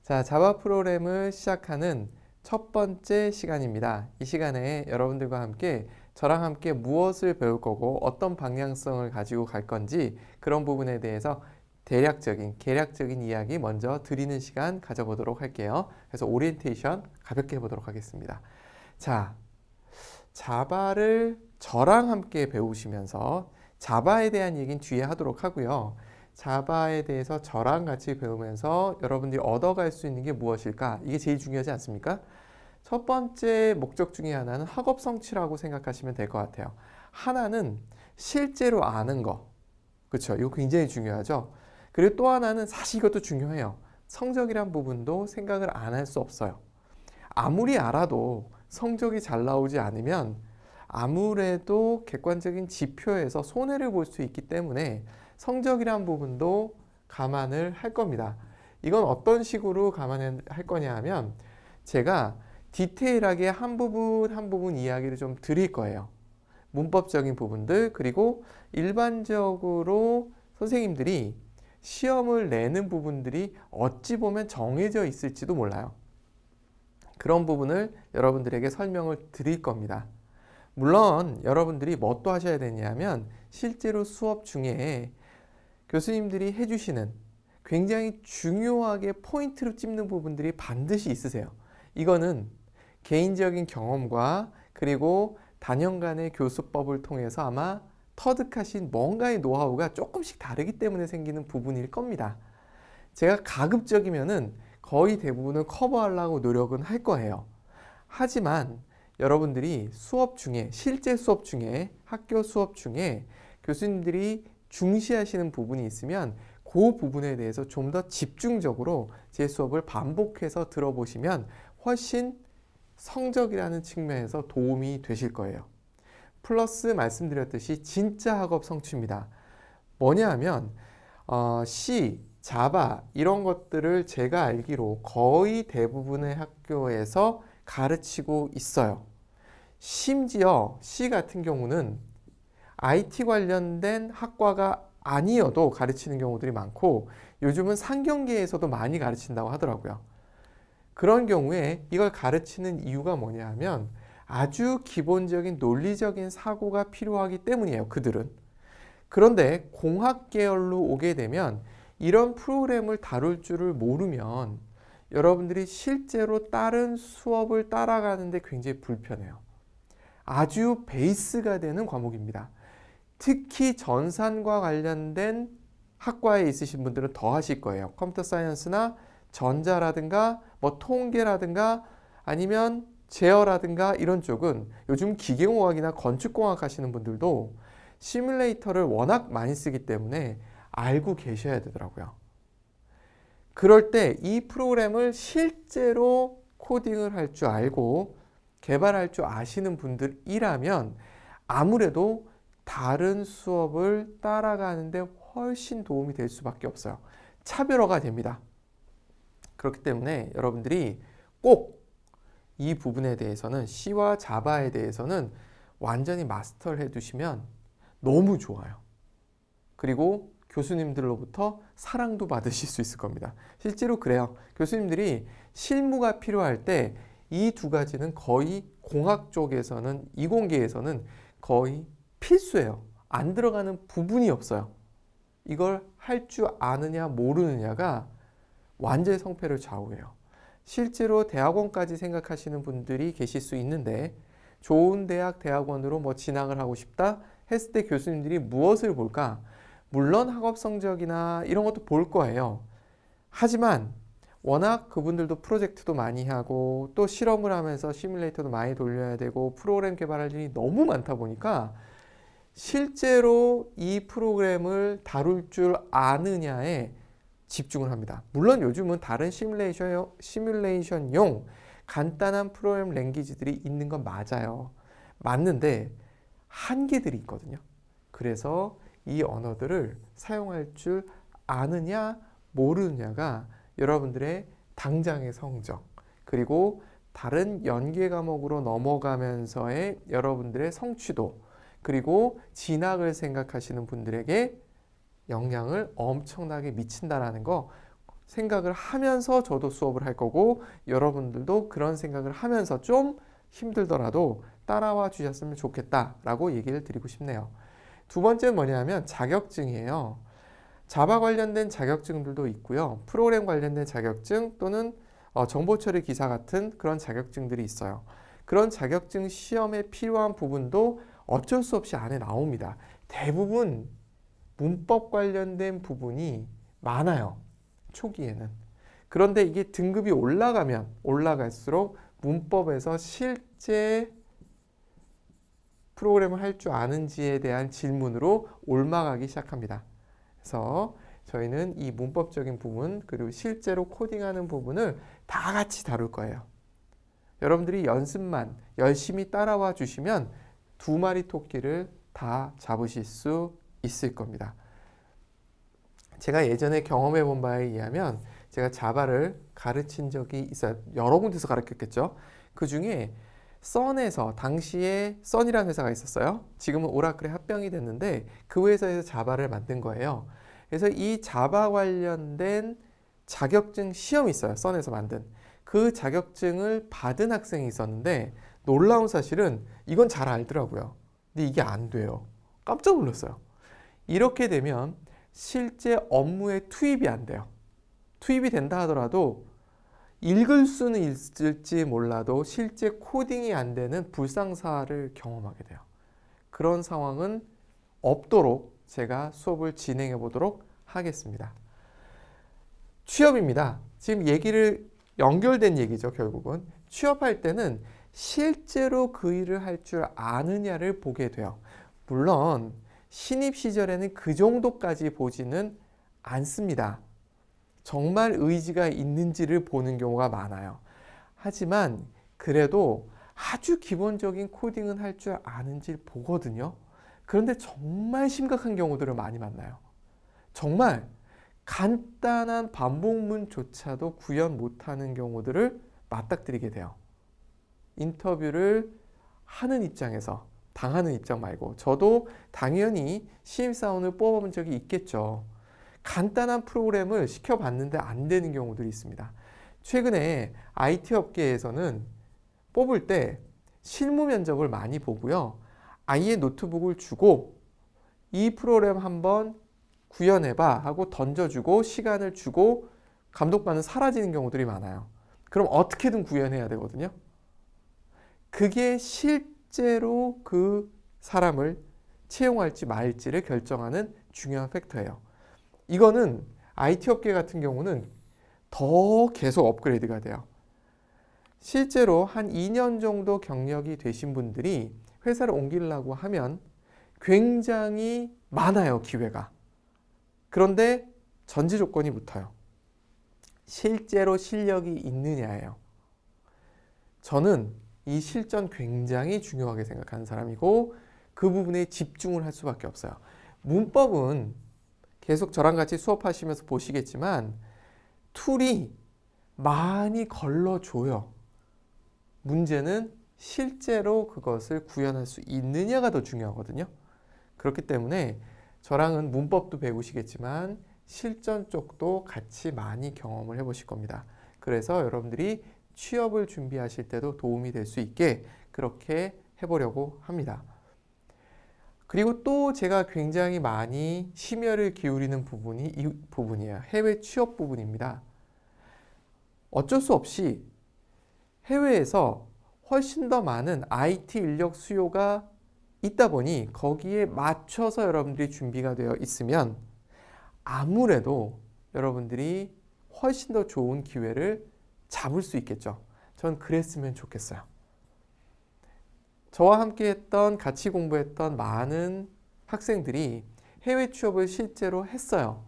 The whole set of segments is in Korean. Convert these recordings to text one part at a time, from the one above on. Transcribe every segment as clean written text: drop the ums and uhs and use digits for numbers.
자, 자바 프로그램을 시작하는 첫 번째 시간입니다. 이 시간에 여러분들과 함께 저랑 함께 무엇을 배울 거고 어떤 방향성을 가지고 갈 건지 그런 부분에 대해서 계략적인 이야기 먼저 드리는 시간 가져보도록 할게요. 그래서 오리엔테이션 가볍게 해보도록 하겠습니다. 자, 자바를 저랑 함께 배우시면서 자바에 대한 얘기는 뒤에 하도록 하고요. 자바에 대해서 저랑 같이 배우면서 여러분들이 얻어갈 수 있는 게 무엇일까? 이게 제일 중요하지 않습니까? 첫 번째 목적 중에 하나는 학업 성취라고 생각하시면 될 것 같아요. 하나는 실제로 아는 거. 그렇죠? 이거 굉장히 중요하죠. 그리고 또 하나는 사실 이것도 중요해요. 성적이란 부분도 생각을 안 할 수 없어요. 아무리 알아도 성적이 잘 나오지 않으면 아무래도 객관적인 지표에서 손해를 볼 수 있기 때문에 성적이란 부분도 감안을 할 겁니다. 이건 어떤 식으로 감안을 할 거냐 하면 제가 디테일하게 한 부분 이야기를 좀 드릴 거예요. 문법적인 부분들, 그리고 일반적으로 선생님들이 시험을 내는 부분들이 어찌 보면 정해져 있을지도 몰라요. 그런 부분을 여러분들에게 설명을 드릴 겁니다. 물론 여러분들이 뭐 또 하셔야 되냐면 실제로 수업 중에 교수님들이 해주시는 굉장히 중요하게 포인트로 찝는 부분들이 반드시 있으세요. 이거는 개인적인 경험과 그리고 단연간의 교수법을 통해서 아마 터득하신 뭔가의 노하우가 조금씩 다르기 때문에 생기는 부분일 겁니다. 제가 가급적이면은 거의 대부분을 커버하려고 노력은 할 거예요. 하지만 여러분들이 수업 중에, 실제 수업 중에, 학교 수업 중에 교수님들이 중시하시는 부분이 있으면 그 부분에 대해서 좀 더 집중적으로 제 수업을 반복해서 들어보시면 훨씬 성적이라는 측면에서 도움이 되실 거예요. 플러스 말씀드렸듯이 진짜 학업 성취입니다. 뭐냐 하면 C, 자바 이런 것들을 제가 알기로 거의 대부분의 학교에서 가르치고 있어요. 심지어 C 같은 경우는 IT 관련된 학과가 아니어도 가르치는 경우들이 많고 요즘은 상경계에서도 많이 가르친다고 하더라고요. 그런 경우에 이걸 가르치는 이유가 뭐냐 하면 아주 기본적인 논리적인 사고가 필요하기 때문이에요. 그들은. 그런데 공학 계열로 오게 되면 이런 프로그램을 다룰 줄을 모르면 여러분들이 실제로 다른 수업을 따라가는데 굉장히 불편해요. 아주 베이스가 되는 과목입니다. 특히 전산과 관련된 학과에 있으신 분들은 더 하실 거예요. 컴퓨터 사이언스나 전자라든가 뭐 통계라든가 아니면 제어라든가 이런 쪽은 요즘 기계공학이나 건축공학 하시는 분들도 시뮬레이터를 워낙 많이 쓰기 때문에 알고 계셔야 되더라고요. 그럴 때 이 프로그램을 실제로 코딩을 할 줄 알고 개발할 줄 아시는 분들이라면 아무래도 다른 수업을 따라가는데 훨씬 도움이 될 수밖에 없어요. 차별화가 됩니다. 그렇기 때문에 여러분들이 꼭 이 부분에 대해서는 C와 자바에 대해서는 완전히 마스터를 해두시면 너무 좋아요. 그리고 교수님들로부터 사랑도 받으실 수 있을 겁니다. 실제로 그래요. 교수님들이 실무가 필요할 때 이 두 가지는 거의 공학 쪽에서는, 이공계에서는 거의 필수예요. 안 들어가는 부분이 없어요. 이걸 할 줄 아느냐 모르느냐가 완전히 성패를 좌우해요. 실제로 대학원까지 생각하시는 분들이 계실 수 있는데 좋은 대학원으로 뭐 진학을 하고 싶다 했을 때 교수님들이 무엇을 볼까? 물론 학업 성적이나 이런 것도 볼 거예요. 하지만 워낙 그분들도 프로젝트도 많이 하고 또 실험을 하면서 시뮬레이터도 많이 돌려야 되고 프로그램 개발할 일이 너무 많다 보니까 실제로 이 프로그램을 다룰 줄 아느냐에 집중을 합니다. 물론 요즘은 다른 시뮬레이션용 간단한 프로그램 랭귀지들이 있는 건 맞아요. 맞는데 한계들이 있거든요. 그래서 이 언어들을 사용할 줄 아느냐 모르느냐가 여러분들의 당장의 성적 그리고 다른 연계 과목으로 넘어가면서의 여러분들의 성취도 그리고 진학을 생각하시는 분들에게 영향을 엄청나게 미친다라는 거 생각을 하면서 저도 수업을 할 거고 여러분들도 그런 생각을 하면서 좀 힘들더라도 따라와 주셨으면 좋겠다라고 얘기를 드리고 싶네요. 두 번째는 뭐냐면 자격증이에요. 자바 관련된 자격증들도 있고요. 프로그램 관련된 자격증 또는 정보 처리 기사 같은 그런 자격증들이 있어요. 그런 자격증 시험에 필요한 부분도 어쩔 수 없이 안에 나옵니다. 대부분 문법 관련된 부분이 많아요. 초기에는. 그런데 이게 등급이 올라가면 올라갈수록 문법에서 실제 프로그램을 할 줄 아는지에 대한 질문으로 옮아가기 시작합니다. 그래서 저희는 이 문법적인 부분 그리고 실제로 코딩하는 부분을 다 같이 다룰 거예요. 여러분들이 연습만 열심히 따라와 주시면 두 마리 토끼를 다 잡으실 수 있을 겁니다. 제가 예전에 경험해 본 바에 의하면 제가 자바를 가르친 적이 있어요. 여러 군데서 가르쳤겠죠. 그 중에 선에서 당시에 선이라는 회사가 있었어요. 지금은 오라클에 합병이 됐는데 그 회사에서 자바를 만든 거예요. 그래서 이 자바 관련된 자격증 시험이 있어요. 선에서 만든. 그 자격증을 받은 학생이 있었는데 놀라운 사실은 이건 잘 알더라고요. 근데 이게 안 돼요. 깜짝 놀랐어요. 이렇게 되면 실제 업무에 투입이 안 돼요. 투입이 된다 하더라도 읽을 수는 있을지 몰라도 실제 코딩이 안 되는 불상사를 경험하게 돼요. 그런 상황은 없도록 제가 수업을 진행해 보도록 하겠습니다. 취업입니다. 지금 얘기를 연결된 얘기죠, 결국은. 취업할 때는 실제로 그 일을 할 줄 아느냐를 보게 돼요. 물론 신입 시절에는 그 정도까지 보지는 않습니다. 정말 의지가 있는지를 보는 경우가 많아요. 하지만 그래도 아주 기본적인 코딩은 할 줄 아는지 보거든요. 그런데 정말 심각한 경우들을 많이 만나요. 정말 간단한 반복문조차도 구현 못하는 경우들을 맞닥뜨리게 돼요. 인터뷰를 하는 입장에서 당하는 입장 말고 저도 당연히 신입사원을 뽑아본 적이 있겠죠. 간단한 프로그램을 시켜봤는데 안 되는 경우들이 있습니다. 최근에 IT 업계에서는 뽑을 때 실무 면접을 많이 보고요. 아예 노트북을 주고 이 프로그램 한번 구현해봐 하고 던져주고 시간을 주고 감독관은 사라지는 경우들이 많아요. 그럼 어떻게든 구현해야 되거든요. 그게 실제로 그 사람을 채용할지 말지를 결정하는 중요한 팩터예요. 이거는 IT 업계 같은 경우는 더 계속 업그레이드가 돼요. 실제로 한 2년 정도 경력이 되신 분들이 회사를 옮기려고 하면 굉장히 많아요, 기회가. 그런데 전제 조건이 붙어요. 실제로 실력이 있느냐예요. 저는 이 실전 굉장히 중요하게 생각하는 사람이고 그 부분에 집중을 할 수밖에 없어요. 문법은 계속 저랑 같이 수업하시면서 보시겠지만 툴이 많이 걸러줘요. 문제는 실제로 그것을 구현할 수 있느냐가 더 중요하거든요. 그렇기 때문에 저랑은 문법도 배우시겠지만 실전 쪽도 같이 많이 경험을 해보실 겁니다. 그래서 여러분들이 취업을 준비하실 때도 도움이 될 수 있게 그렇게 해보려고 합니다. 그리고 또 제가 굉장히 많이 심혈을 기울이는 부분이 이 부분이에요. 해외 취업 부분입니다. 어쩔 수 없이 해외에서 훨씬 더 많은 IT 인력 수요가 있다 보니 거기에 맞춰서 여러분들이 준비가 되어 있으면 아무래도 여러분들이 훨씬 더 좋은 기회를 잡을 수 있겠죠. 전 그랬으면 좋겠어요. 저와 함께 했던 같이 공부했던 많은 학생들이 해외 취업을 실제로 했어요.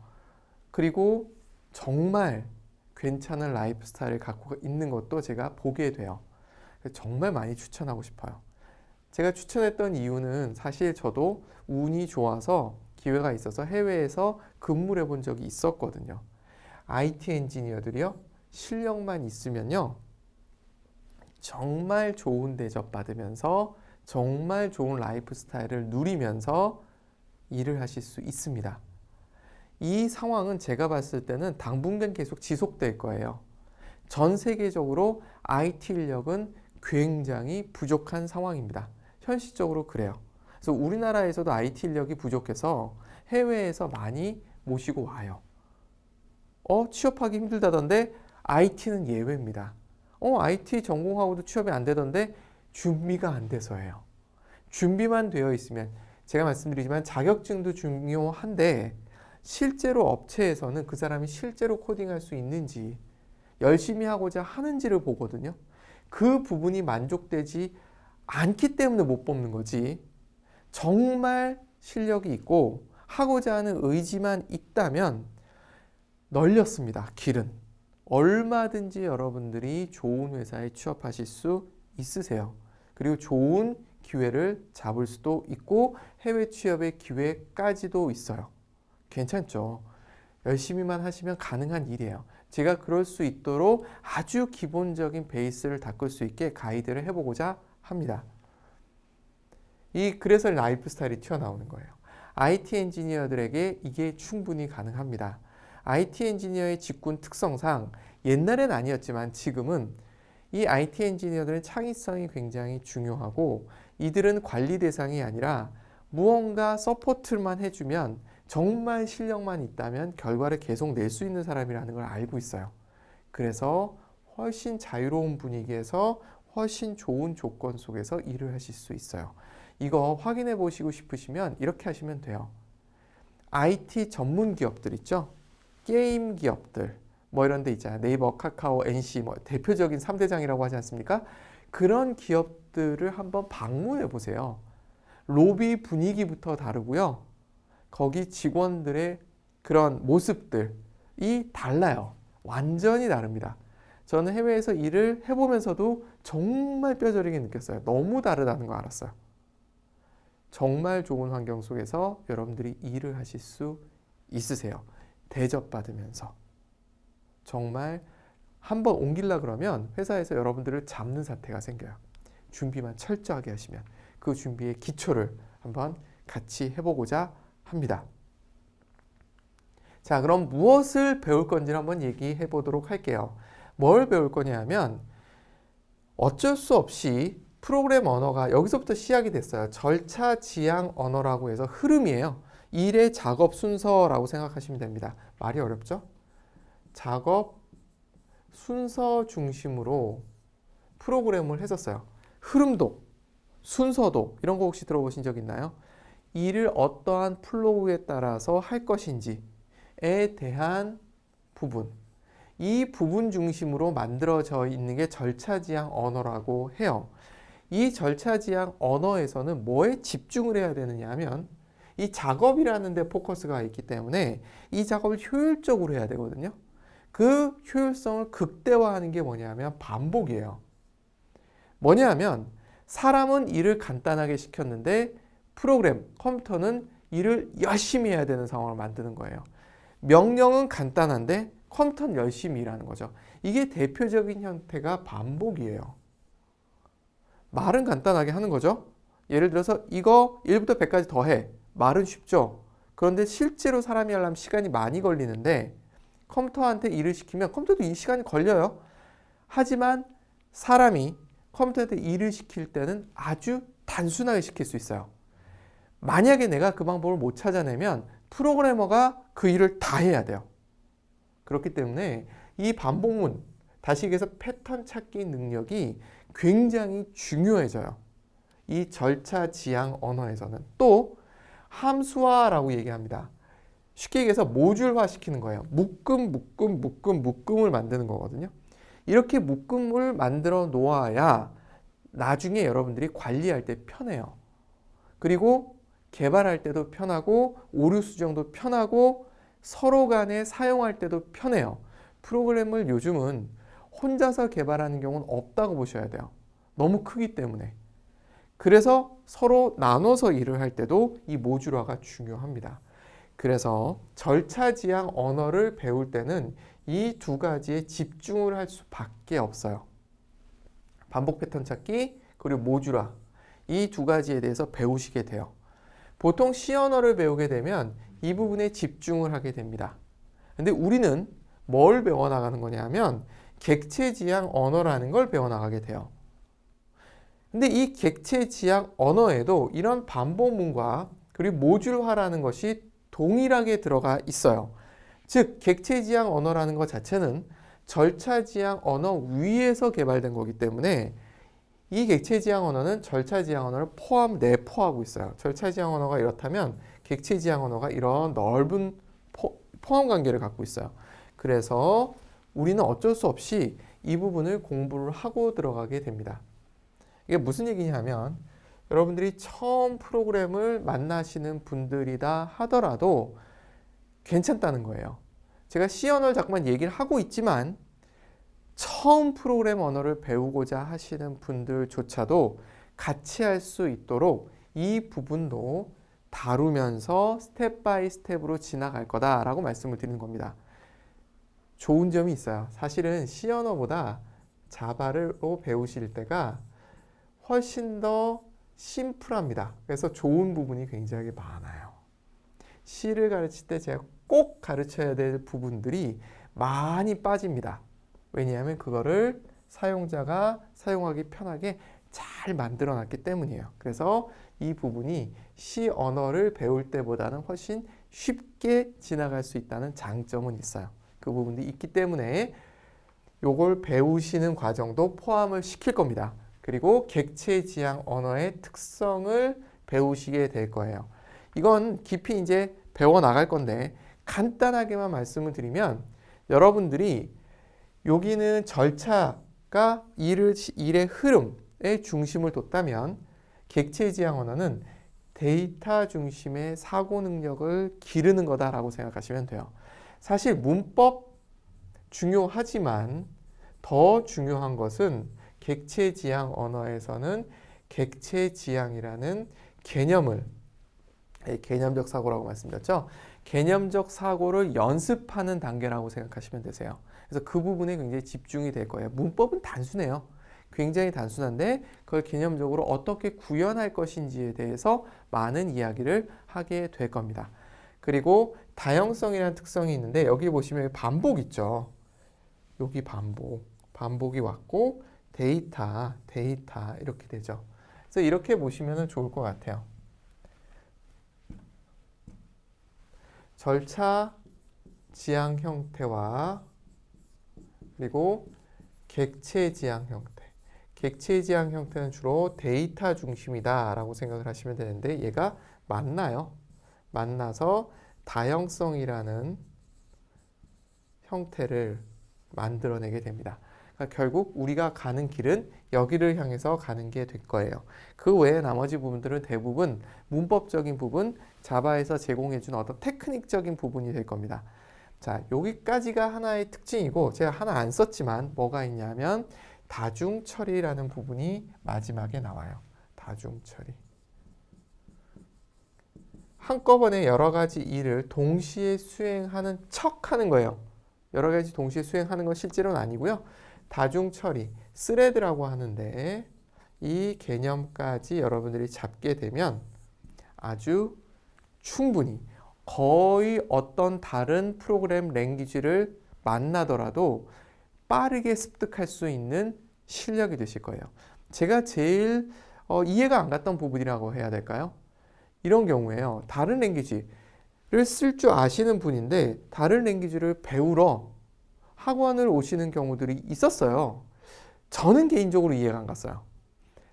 그리고 정말 괜찮은 라이프 스타일을 갖고 있는 것도 제가 보게 돼요. 정말 많이 추천하고 싶어요. 제가 추천했던 이유는 사실 저도 운이 좋아서 기회가 있어서 해외에서 근무를 해본 적이 있었거든요. IT 엔지니어들이요, 실력만 있으면요, 정말 좋은 대접 받으면서 정말 좋은 라이프 스타일을 누리면서 일을 하실 수 있습니다. 이 상황은 제가 봤을 때는 당분간 계속 지속될 거예요. 전 세계적으로 IT 인력은 굉장히 부족한 상황입니다. 현실적으로 그래요. 그래서 우리나라에서도 IT 인력이 부족해서 해외에서 많이 모시고 와요. 취업하기 힘들다던데 IT는 예외입니다. IT 전공하고도 취업이 안 되던데 준비가 안 돼서예요. 준비만 되어 있으면, 제가 말씀드리지만 자격증도 중요한데 실제로 업체에서는 그 사람이 실제로 코딩할 수 있는지, 열심히 하고자 하는지를 보거든요. 그 부분이 만족되지 않기 때문에 못 뽑는 거지, 정말 실력이 있고 하고자 하는 의지만 있다면 널렸습니다. 길은 얼마든지 여러분들이 좋은 회사에 취업하실 수 있으세요. 그리고 좋은 기회를 잡을 수도 있고 해외 취업의 기회까지도 있어요. 괜찮죠? 열심히만 하시면 가능한 일이에요. 제가 그럴 수 있도록 아주 기본적인 베이스를 닦을 수 있게 가이드를 해보고자 합니다. 그래서 라이프 스타일이 튀어나오는 거예요. IT 엔지니어들에게 이게 충분히 가능합니다. IT 엔지니어의 직군 특성상 옛날엔 아니었지만 지금은 이 IT 엔지니어들은 창의성이 굉장히 중요하고, 이들은 관리 대상이 아니라 무언가 서포트만 해주면, 정말 실력만 있다면 결과를 계속 낼 수 있는 사람이라는 걸 알고 있어요. 그래서 훨씬 자유로운 분위기에서 훨씬 좋은 조건 속에서 일을 하실 수 있어요. 이거 확인해 보시고 싶으시면 이렇게 하시면 돼요. IT 전문 기업들 있죠? 게임 기업들 이런 데 있잖아요. 네이버, 카카오, NC 대표적인 3대장이라고 하지 않습니까? 그런 기업들을 한번 방문해 보세요. 로비 분위기부터 다르고요. 거기 직원들의 그런 모습들이 달라요. 완전히 다릅니다. 저는 해외에서 일을 해보면서도 정말 뼈저리게 느꼈어요. 너무 다르다는 거 알았어요. 정말 좋은 환경 속에서 여러분들이 일을 하실 수 있으세요. 대접받으면서. 정말 한번 옮기려 그러면 회사에서 여러분들을 잡는 사태가 생겨요. 준비만 철저하게 하시면. 그 준비의 기초를 한번 같이 해보고자 합니다. 자, 그럼 무엇을 배울 건지를 한번 얘기해 보도록 할게요. 뭘 배울 거냐 하면, 어쩔 수 없이 프로그램 언어가 여기서부터 시작이 됐어요. 절차 지향 언어라고 해서 흐름이에요. 일의 작업 순서라고 생각하시면 됩니다. 말이 어렵죠? 작업 순서 중심으로 프로그램을 했었어요. 흐름도, 순서도, 이런 거 혹시 들어보신 적 있나요? 일을 어떠한 플로우에 따라서 할 것인지에 대한 부분, 이 부분 중심으로 만들어져 있는 게 절차지향 언어라고 해요. 이 절차지향 언어에서는 뭐에 집중을 해야 되느냐 하면, 이 작업이라는 데 포커스가 있기 때문에 이 작업을 효율적으로 해야 되거든요. 그 효율성을 극대화하는 게 뭐냐면 반복이에요. 뭐냐면, 사람은 일을 간단하게 시켰는데 프로그램, 컴퓨터는 일을 열심히 해야 되는 상황을 만드는 거예요. 명령은 간단한데 컴퓨터는 열심히 일하는 거죠. 이게 대표적인 형태가 반복이에요. 말은 간단하게 하는 거죠. 예를 들어서 이거 1부터 100까지 더해. 말은 쉽죠. 그런데 실제로 사람이 하려면 시간이 많이 걸리는데 컴퓨터한테 일을 시키면 컴퓨터도 이 시간이 걸려요. 하지만 사람이 컴퓨터한테 일을 시킬 때는 아주 단순하게 시킬 수 있어요. 만약에 내가 그 방법을 못 찾아내면 프로그래머가 그 일을 다 해야 돼요. 그렇기 때문에 이 반복문, 다시 얘기해서 패턴 찾기 능력이 굉장히 중요해져요. 이 절차 지향 언어에서는. 또 함수화라고 얘기합니다. 쉽게 얘기해서 모듈화 시키는 거예요. 묶음을 만드는 거거든요. 이렇게 묶음을 만들어 놓아야 나중에 여러분들이 관리할 때 편해요. 그리고 개발할 때도 편하고 오류 수정도 편하고 서로 간에 사용할 때도 편해요. 프로그램을 요즘은 혼자서 개발하는 경우는 없다고 보셔야 돼요. 너무 크기 때문에. 그래서 서로 나눠서 일을 할 때도 이 모듈화가 중요합니다. 그래서 절차 지향 언어를 배울 때는 이 두 가지에 집중을 할 수밖에 없어요. 반복 패턴 찾기 그리고 모듈화, 이 두 가지에 대해서 배우시게 돼요. 보통 C 언어를 배우게 되면 이 부분에 집중을 하게 됩니다. 근데 우리는 뭘 배워나가는 거냐면 객체지향 언어라는 걸 배워나가게 돼요. 근데 이 객체지향 언어에도 이런 반복문과 그리고 모듈화라는 것이 동일하게 들어가 있어요. 즉 객체지향 언어라는 것 자체는 절차지향 언어 위에서 개발된 거기 때문에 이 객체지향 언어는 절차지향 언어를 내포하고 있어요. 절차지향 언어가 이렇다면 객체지향 언어가 이런 넓은 포함 관계를 갖고 있어요. 그래서 우리는 어쩔 수 없이 이 부분을 공부를 하고 들어가게 됩니다. 이게 무슨 얘기냐면 여러분들이 처음 프로그램을 만나시는 분들이다 하더라도 괜찮다는 거예요. 제가 C 언어를 자꾸만 얘기를 하고 있지만 처음 프로그램 언어를 배우고자 하시는 분들조차도 같이 할 수 있도록 이 부분도 다루면서 스텝 바이 스텝으로 지나갈 거다라고 말씀을 드리는 겁니다. 좋은 점이 있어요. 사실은 C 언어보다 자바로 배우실 때가 훨씬 더 심플합니다. 그래서 좋은 부분이 굉장히 많아요. C를 가르칠 때 제가 꼭 가르쳐야 될 부분들이 많이 빠집니다. 왜냐하면 그거를 사용자가 사용하기 편하게 잘 만들어 놨기 때문이에요. 그래서 이 부분이 C 언어를 배울 때보다는 훨씬 쉽게 지나갈 수 있다는 장점은 있어요. 그 부분이 있기 때문에 요걸 배우시는 과정도 포함을 시킬 겁니다. 그리고 객체지향 언어의 특성을 배우시게 될 거예요. 이건 깊이 이제 배워 나갈 건데 간단하게만 말씀을 드리면 여러분들이 여기는 절차가 일의 흐름에 중심을 뒀다면 객체지향 언어는 데이터 중심의 사고 능력을 기르는 거다라고 생각하시면 돼요. 사실 문법 중요하지만 더 중요한 것은 객체지향 언어에서는 객체지향이라는 개념을 개념적 사고라고 말씀드렸죠. 개념적 사고를 연습하는 단계라고 생각하시면 되세요. 그래서 그 부분에 굉장히 집중이 될 거예요. 문법은 단순해요. 굉장히 단순한데 그걸 개념적으로 어떻게 구현할 것인지에 대해서 많은 이야기를 하게 될 겁니다. 그리고 다형성이라는 특성이 있는데 여기 보시면 반복 있죠. 여기 반복이 왔고 데이터 이렇게 되죠. 그래서 이렇게 보시면 좋을 것 같아요. 절차 지향 형태와 그리고 객체 지향 형태. 객체 지향 형태는 주로 데이터 중심이다 라고 생각을 하시면 되는데 얘가 만나요. 만나서 다형성이라는 형태를 만들어내게 됩니다. 그러니까 결국 우리가 가는 길은 여기를 향해서 가는 게 될 거예요. 그 외에 나머지 부분들은 대부분 문법적인 부분, 자바에서 제공해준 어떤 테크닉적인 부분이 될 겁니다. 자, 여기까지가 하나의 특징이고 제가 하나 안 썼지만 뭐가 있냐면 다중처리라는 부분이 마지막에 나와요. 다중처리. 한꺼번에 여러 가지 일을 동시에 수행하는 척 하는 거예요. 여러 가지 동시에 수행하는 건 실제로는 아니고요. 다중처리, 스레드라고 하는데 이 개념까지 여러분들이 잡게 되면 아주 충분히 거의 어떤 다른 프로그램 랭귀지를 만나더라도 빠르게 습득할 수 있는 실력이 되실 거예요. 제가 제일 이해가 안 갔던 부분이라고 해야 될까요? 이런 경우에요. 다른 랭귀지를 쓸 줄 아시는 분인데 다른 랭귀지를 배우러 학원을 오시는 경우들이 있었어요. 저는 개인적으로 이해가 안 갔어요.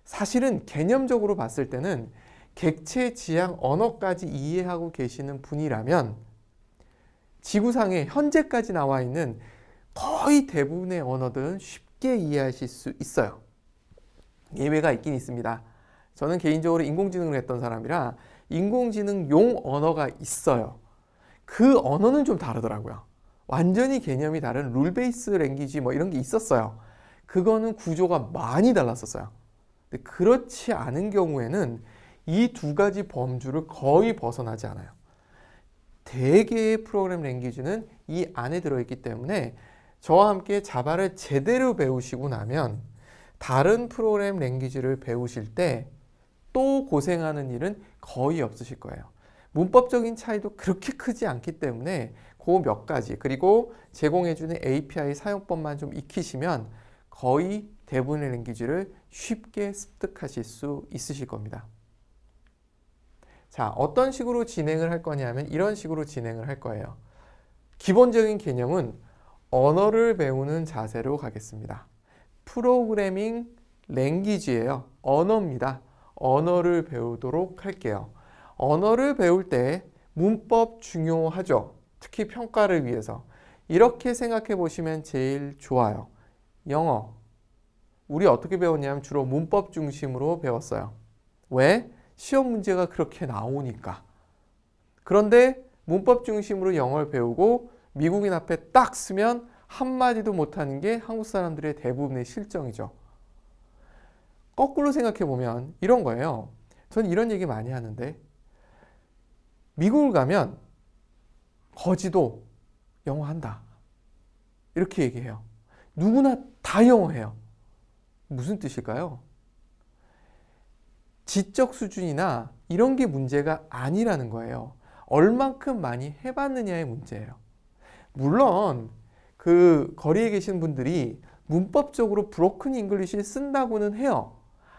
사실은 개념적으로 봤을 때는 객체 지향 언어까지 이해하고 계시는 분이라면 지구상에 현재까지 나와 있는 거의 대부분의 언어들은 쉽게 이해하실 수 있어요. 예외가 있긴 있습니다. 저는 개인적으로 인공지능을 했던 사람이라 인공지능용 언어가 있어요. 그 언어는 좀 다르더라고요. 완전히 개념이 다른 룰 베이스 랭귀지 뭐 이런 게 있었어요. 그거는 구조가 많이 달랐었어요. 근데 그렇지 않은 경우에는 이 두 가지 범주를 거의 벗어나지 않아요. 대개의 프로그램 랭귀지는 이 안에 들어있기 때문에 저와 함께 자바를 제대로 배우시고 나면 다른 프로그램 랭귀지를 배우실 때 또 고생하는 일은 거의 없으실 거예요. 문법적인 차이도 그렇게 크지 않기 때문에 그 몇 가지 그리고 제공해주는 API 사용법만 좀 익히시면 거의 대부분의 랭귀지를 쉽게 습득하실 수 있으실 겁니다. 자, 어떤 식으로 진행을 할 거냐면 이런 식으로 진행을 할 거예요. 기본적인 개념은 언어를 배우는 자세로 가겠습니다. 프로그래밍 랭귀지예요. 언어입니다. 언어를 배우도록 할게요. 언어를 배울 때 문법 중요하죠. 특히 평가를 위해서. 이렇게 생각해 보시면 제일 좋아요. 영어. 우리 어떻게 배웠냐면 주로 문법 중심으로 배웠어요. 왜? 시험 문제가 그렇게 나오니까. 그런데 문법 중심으로 영어를 배우고 미국인 앞에 딱 쓰면 한마디도 못하는 게 한국 사람들의 대부분의 실정이죠. 거꾸로 생각해 보면 이런 거예요. 전 이런 얘기 많이 하는데 미국을 가면 거지도 영어 한다. 이렇게 얘기해요. 누구나 다 영어해요. 무슨 뜻일까요? 지적 수준이나 이런 게 문제가 아니라는 거예요. 얼만큼 많이 해봤느냐의 문제예요. 물론 그 거리에 계신 분들이 문법적으로 브로큰 잉글리시를 쓴다고는 해요.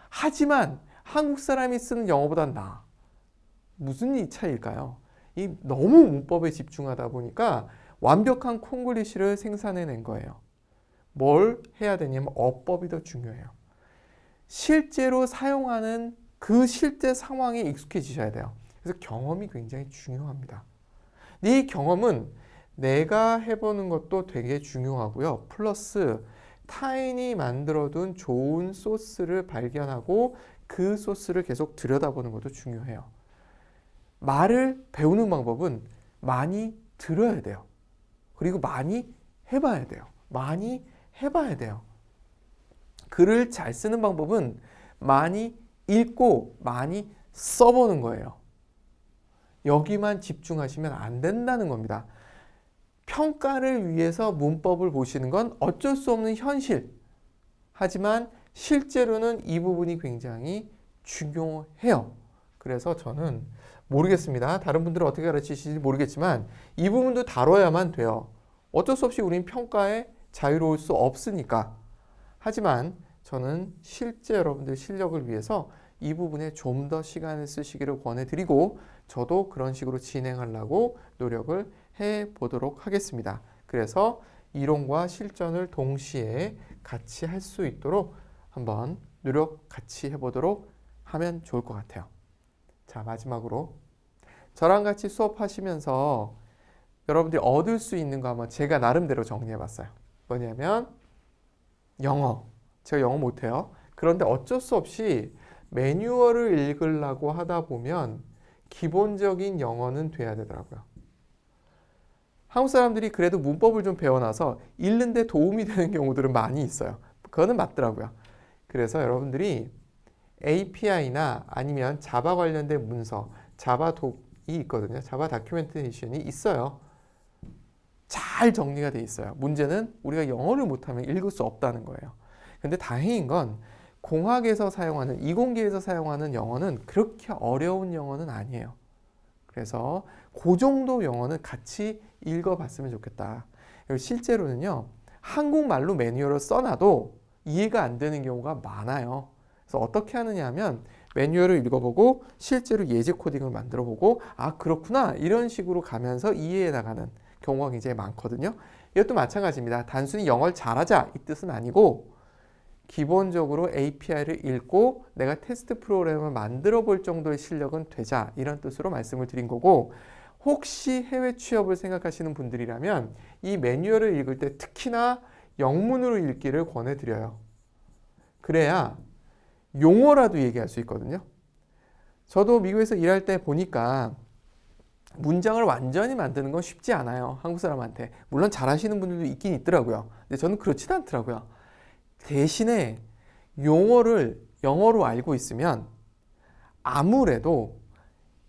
하지만 한국 사람이 쓰는 영어보다 나아. 무슨 차이일까요? 이 너무 문법에 집중하다 보니까 완벽한 콩글리시를 생산해낸 거예요. 뭘 해야 되냐면 어법이 더 중요해요. 실제로 사용하는 그 실제 상황에 익숙해지셔야 돼요. 그래서 경험이 굉장히 중요합니다. 이 경험은 내가 해보는 것도 되게 중요하고요. 플러스 타인이 만들어둔 좋은 소스를 발견하고 그 소스를 계속 들여다보는 것도 중요해요. 말을 배우는 방법은 많이 들어야 돼요. 그리고 많이 해봐야 돼요. 많이 해봐야 돼요. 글을 잘 쓰는 방법은 많이 읽고 많이 써보는 거예요. 여기만 집중하시면 안 된다는 겁니다. 평가를 위해서 문법을 보시는 건 어쩔 수 없는 현실. 하지만 실제로는 이 부분이 굉장히 중요해요. 그래서 저는 모르겠습니다. 다른 분들은 어떻게 가르치실지 모르겠지만 이 부분도 다뤄야만 돼요. 어쩔 수 없이 우린 평가에 자유로울 수 없으니까. 하지만 저는 실제 여러분들 실력을 위해서 이 부분에 좀 더 시간을 쓰시기를 권해드리고 저도 그런 식으로 진행하려고 노력을 해보도록 하겠습니다. 그래서 이론과 실전을 동시에 같이 할 수 있도록 한번 노력 같이 해보도록 하면 좋을 것 같아요. 자, 마지막으로 저랑 같이 수업하시면서 여러분들이 얻을 수 있는 거 한번 제가 나름대로 정리해봤어요. 뭐냐면 영어. 제가 영어 못해요. 그런데 어쩔 수 없이 매뉴얼을 읽으려고 하다 보면 기본적인 영어는 돼야 되더라고요. 한국 사람들이 그래도 문법을 좀 배워놔서 읽는데 도움이 되는 경우들은 많이 있어요. 그거는 맞더라고요. 그래서 여러분들이 API나 아니면 자바 관련된 문서, 자바 독이 있거든요. 자바 다큐멘테이션이 있어요. 잘 정리가 돼 있어요. 문제는 우리가 영어를 못하면 읽을 수 없다는 거예요. 근데 다행인 건 공학에서 사용하는, 이공계에서 사용하는 영어는 그렇게 어려운 영어는 아니에요. 그래서 그 정도 영어는 같이 읽어봤으면 좋겠다. 실제로는요, 한국말로 매뉴얼을 써놔도 이해가 안 되는 경우가 많아요. 그래서 어떻게 하느냐 하면 매뉴얼을 읽어보고 실제로 예제 코딩을 만들어보고 아 그렇구나 이런 식으로 가면서 이해해 나가는 경우가 굉장히 많거든요. 이것도 마찬가지입니다. 단순히 영어를 잘하자 이 뜻은 아니고 기본적으로 API를 읽고 내가 테스트 프로그램을 만들어 볼 정도의 실력은 되자 이런 뜻으로 말씀을 드린 거고 혹시 해외 취업을 생각하시는 분들이라면 이 매뉴얼을 읽을 때 특히나 영문으로 읽기를 권해드려요. 그래야 용어라도 얘기할 수 있거든요. 저도 미국에서 일할 때 보니까 문장을 완전히 만드는 건 쉽지 않아요. 한국 사람한테. 물론 잘하시는 분들도 있긴 있더라고요. 근데 저는 그렇지도 않더라고요. 대신에 용어를 영어로 알고 있으면 아무래도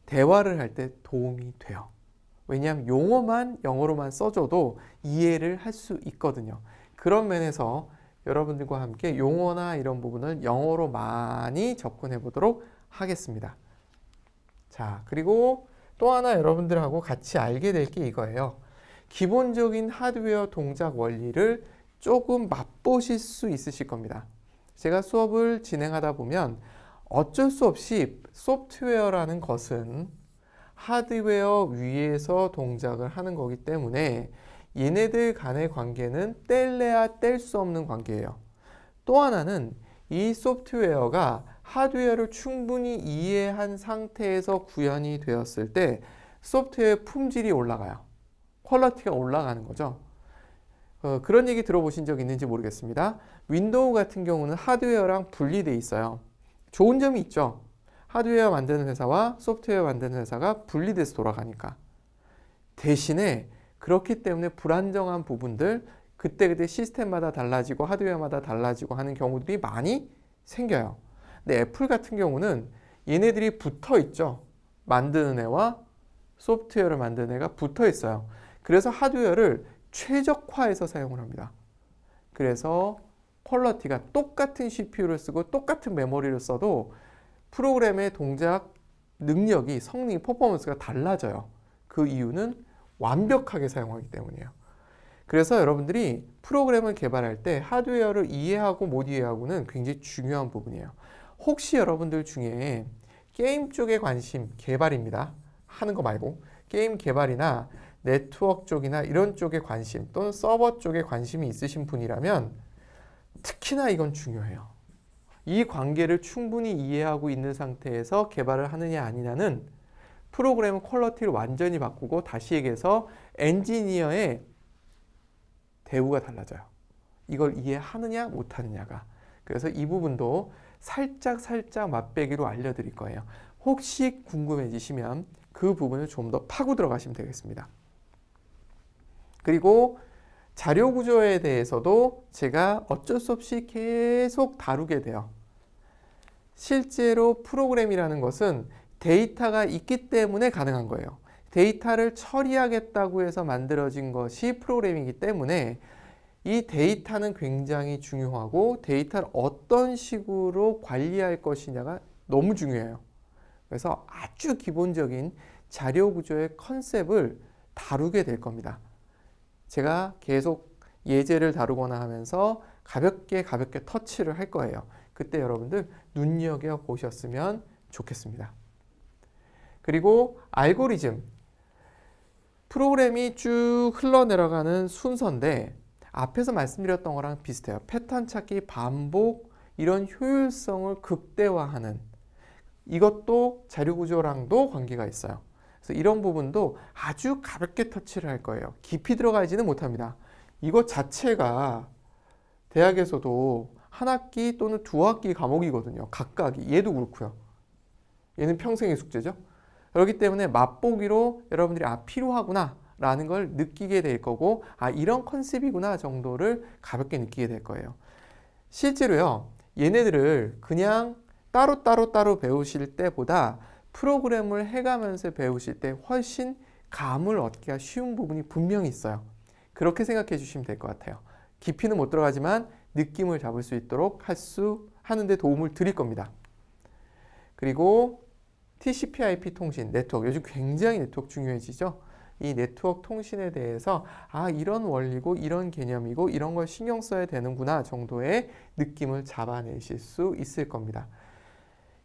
대화를 할 때 도움이 돼요. 왜냐하면 용어만 영어로만 써줘도 이해를 할 수 있거든요. 그런 면에서 여러분들과 함께 용어나 이런 부분을 영어로 많이 접근해 보도록 하겠습니다. 자, 그리고 또 하나 여러분들하고 같이 알게 될 게 이거예요. 기본적인 하드웨어 동작 원리를 조금 맛보실 수 있으실 겁니다. 제가 수업을 진행하다 보면 어쩔 수 없이 소프트웨어라는 것은 하드웨어 위에서 동작을 하는 거기 때문에 얘네들 간의 관계는 뗄래야 뗄 수 없는 관계예요. 또 하나는 이 소프트웨어가 하드웨어를 충분히 이해한 상태에서 구현이 되었을 때 소프트웨어의 품질이 올라가요. 퀄리티가 올라가는 거죠. 그런 얘기 들어보신 적 있는지 모르겠습니다. 윈도우 같은 경우는 하드웨어랑 분리되어 있어요. 좋은 점이 있죠. 하드웨어 만드는 회사와 소프트웨어 만드는 회사가 분리돼서 돌아가니까. 대신에 그렇기 때문에 불안정한 부분들, 그때그때 시스템마다 달라지고 하드웨어마다 달라지고 하는 경우들이 많이 생겨요. 근데 애플 같은 경우는 얘네들이 붙어 있죠. 만드는 애와 소프트웨어를 만드는 애가 붙어 있어요. 그래서 하드웨어를 최적화해서 사용을 합니다. 그래서 퀄리티가 똑같은 CPU를 쓰고 똑같은 메모리를 써도 프로그램의 동작 능력이, 성능이, 퍼포먼스가 달라져요. 그 이유는 완벽하게 사용하기 때문이에요. 그래서 여러분들이 프로그램을 개발할 때 하드웨어를 이해하고 못 이해하고는 굉장히 중요한 부분이에요. 혹시 여러분들 중에 게임 쪽에 관심, 개발입니다. 하는 거 말고 게임 개발이나 네트워크 쪽이나 이런 쪽에 관심 또는 서버 쪽에 관심이 있으신 분이라면 특히나 이건 중요해요. 이 관계를 충분히 이해하고 있는 상태에서 개발을 하느냐 아니냐는 프로그램 퀄리티를 완전히 바꾸고, 다시 얘기해서 엔지니어의 대우가 달라져요. 이걸 이해하느냐 못하느냐가. 그래서 이 부분도 살짝 맛배기로 알려드릴 거예요. 혹시 궁금해지시면 그 부분을 좀 더 파고 들어가시면 되겠습니다. 그리고 자료 구조에 대해서도 제가 어쩔 수 없이 계속 다루게 돼요. 실제로 프로그램이라는 것은 데이터가 있기 때문에 가능한 거예요. 데이터를 처리하겠다고 해서 만들어진 것이 프로그램이기 때문에 이 데이터는 굉장히 중요하고 데이터를 어떤 식으로 관리할 것이냐가 너무 중요해요. 그래서 아주 기본적인 자료 구조의 컨셉을 다루게 될 겁니다. 제가 계속 예제를 다루거나 하면서 가볍게 터치를 할 거예요. 그때 여러분들 눈여겨보셨으면 좋겠습니다. 그리고 알고리즘. 프로그램이 쭉 흘러내려가는 순서인데 앞에서 말씀드렸던 거랑 비슷해요. 패턴 찾기, 반복, 이런 효율성을 극대화하는, 이것도 자료 구조랑도 관계가 있어요. 그래서 이런 부분도 아주 가볍게 터치를 할 거예요. 깊이 들어가지는 못합니다. 이것 자체가 대학에서도 한 학기 또는 두 학기 과목이거든요. 각각이. 얘도 그렇고요. 얘는 평생의 숙제죠. 그렇기 때문에 맛보기로 여러분들이 필요하구나 라는 걸 느끼게 될 거고, 이런 컨셉이구나 정도를 가볍게 느끼게 될 거예요. 실제로요, 얘네들을 그냥 따로 배우실 때보다 프로그램을 해가면서 배우실 때 훨씬 감을 얻기가 쉬운 부분이 분명히 있어요. 그렇게 생각해 주시면 될 것 같아요. 깊이는 못 들어가지만 느낌을 잡을 수 있도록 하는데 도움을 드릴 겁니다. 그리고 TCP/IP 통신, 네트워크. 요즘 굉장히 네트워크 중요해지죠. 이 네트워크 통신에 대해서 이런 원리고 이런 개념이고 이런 걸 신경 써야 되는구나 정도의 느낌을 잡아내실 수 있을 겁니다.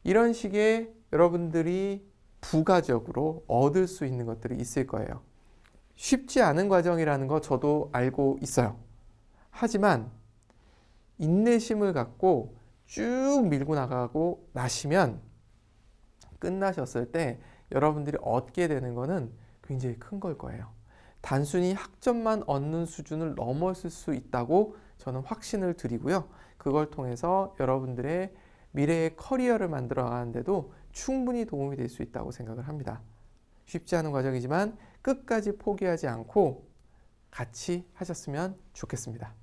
이런 식의 여러분들이 부가적으로 얻을 수 있는 것들이 있을 거예요. 쉽지 않은 과정이라는 거 저도 알고 있어요. 하지만 인내심을 갖고 쭉 밀고 나가고 나시면 끝나셨을 때 여러분들이 얻게 되는 거는 굉장히 큰 걸 거예요. 단순히 학점만 얻는 수준을 넘었을 수 있다고 저는 확신을 드리고요. 그걸 통해서 여러분들의 미래의 커리어를 만들어 가는데도 충분히 도움이 될 수 있다고 생각을 합니다. 쉽지 않은 과정이지만 끝까지 포기하지 않고 같이 하셨으면 좋겠습니다.